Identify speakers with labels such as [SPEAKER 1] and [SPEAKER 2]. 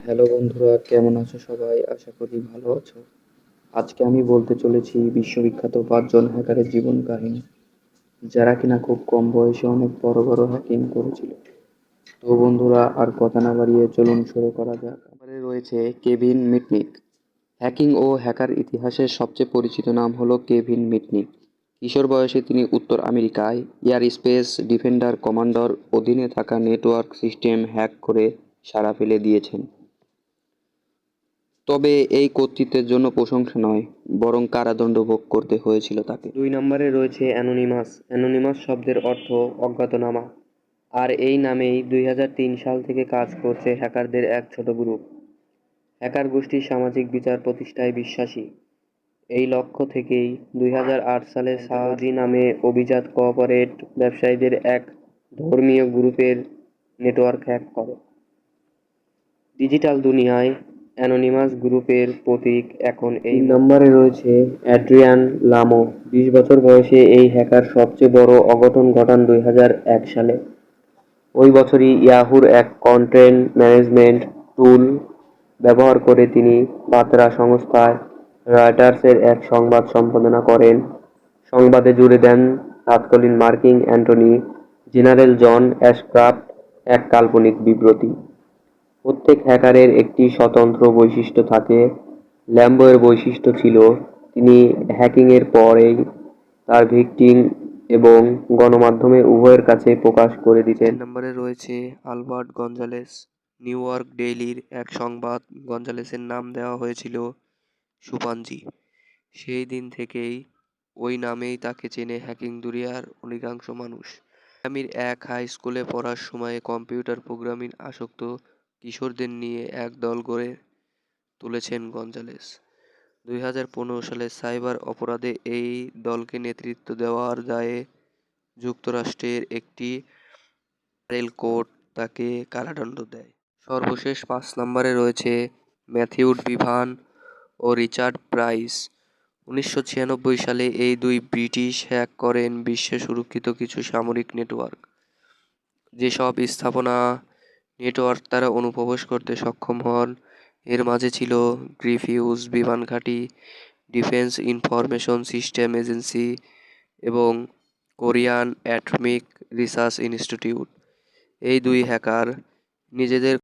[SPEAKER 1] Hello বন্ধুরা, কেমন আছো সবাই? আশা করি ভালো আছো। আজকে আমি বলতে চলেছি বিশ্ববিখ্যাত ৫ জন হ্যাকারের জীবন কাহিনী, যারা কিনা খুব কম বয়সে অনেক বড় বড় হ্যাকিং করেছিল। তো বন্ধুরা, আর কথা না বাড়িয়ে চলুন শুরু করা যাক। এবারে রয়েছে কেভিন মিটনিক। হ্যাকিং ও হ্যাকার ইতিহাসের সবচেয়ে পরিচিত নাম হলো কেভিন মিটনিক। কিশোর বয়সে তিনি উত্তর আমেরিকায় এয়ার স্পেস ডিফেন্ডার কমান্ডার অধীনে থাকা নেটওয়ার্ক সিস্টেম হ্যাক করে সাড়া ফেলে দিয়েছেন। তবে এই কর্তৃত্বের জন্য প্রশংসা নয়, বরং কারাদণ্ড ভোগ করতে হয়েছিল তাকে। ২ নম্বরে রয়েছে অ্যানোনিমাস। অ্যানোনিমাস শব্দের অর্থ অজ্ঞাতনামা, আর এই নামেই ২০০৩ সাল থেকে কাজ করছে হ্যাকারদের এক ছোট গ্রুপ। হ্যাকার গোষ্ঠী সামাজিক বিচার প্রতিষ্ঠায় বিশ্বাসী। এই লক্ষ্য থেকেই ২০০৮ সালে সাউদি নামে অভিজাত কর্পোরেট ব্যবসায়ীদের এক ধর্মীয় গ্রুপের নেটওয়ার্ক হ্যাক করে। ডিজিটাল দুনিয়ায় অ্যানোনিমাস গ্রুপের প্রতীক এখন এই। ৩ নম্বরে রয়েছে অ্যাড্রিয়ান লামো। ২০ বছর বয়সে এই হ্যাকার সবচেয়ে বড় অঘটন ঘটান ২০০১ সালে। ওই বছরই ইয়াহুর এক কন্টেন্ট ম্যানেজমেন্ট টুল ব্যবহার করে তিনি বার্তা সংস্থায় রয়টার্সের এক সংবাদ সম্পাদনা করেন। সংবাদে জুড়ে দেন তৎকালীন মার্কিন অ্যাটর্নি জেনারেল জন অ্যাশক্রাফট এক কাল্পনিক বিবৃতি। প্রত্যেক হ্যাকারের একটি স্বতন্ত্র বৈশিষ্ট্য থাকে। ল্যাম্বো এর বৈশিষ্ট্য ছিল তিনি হ্যাকিংয়ের পরেই তার ভিকটিম এবং গণমাধ্যমে উভয়ের কাছে প্রকাশ করে দিতেন। ৩ নম্বরে রয়েছে আলবার্ট গঞ্জালেস। নিউ ইয়র্ক ডেইলির এক সংবাদ গঞ্জালেসের নাম দেওয়া হয়েছিল সুপাঞ্জি। সেই দিন থেকেই ওই নামেই তাকে চেনে হ্যাকিং দুনিয়ার অধিকাংশ মানুষ। আমির এক হাই স্কুলে পড়ার সময়ে কম্পিউটার প্রোগ্রামিং আসক্ত কিশোরদের নিয়ে এক দল গড়ে তুলেছেন গঞ্জালেস। ২০১৫ সালে সাইবার অপরাধে এই দলকে নেতৃত্ব দেওয়ার দায়ে যুক্তরাষ্ট্রের একটি ফেডারেল কোর্ট তাকে কারাদণ্ড দেয়। সর্বশেষ ৫ নম্বরে রয়েছে ম্যাথিউ বিভান ও রিচার্ড প্রাইস। ১৯৯৬ সালে এই দুই ব্রিটিশ হ্যাক করেন বিশ্বে সুরক্ষিত কিছু সামরিক নেটওয়ার্ক। যেসব স্থাপনা নেটওয়ার্ক তারা অনুপ্রবেশ করতে সক্ষম হন, এর মাঝে ছিল গ্রিফিউজ বিমান ঘাঁটি, ডিফেন্স ইনফরমেশন সিস্টেম এজেন্সি এবং কোরিয়ান অ্যাটমিক রিসার্চ ইনস্টিটিউট। এই দুই হ্যাকার নিজেদের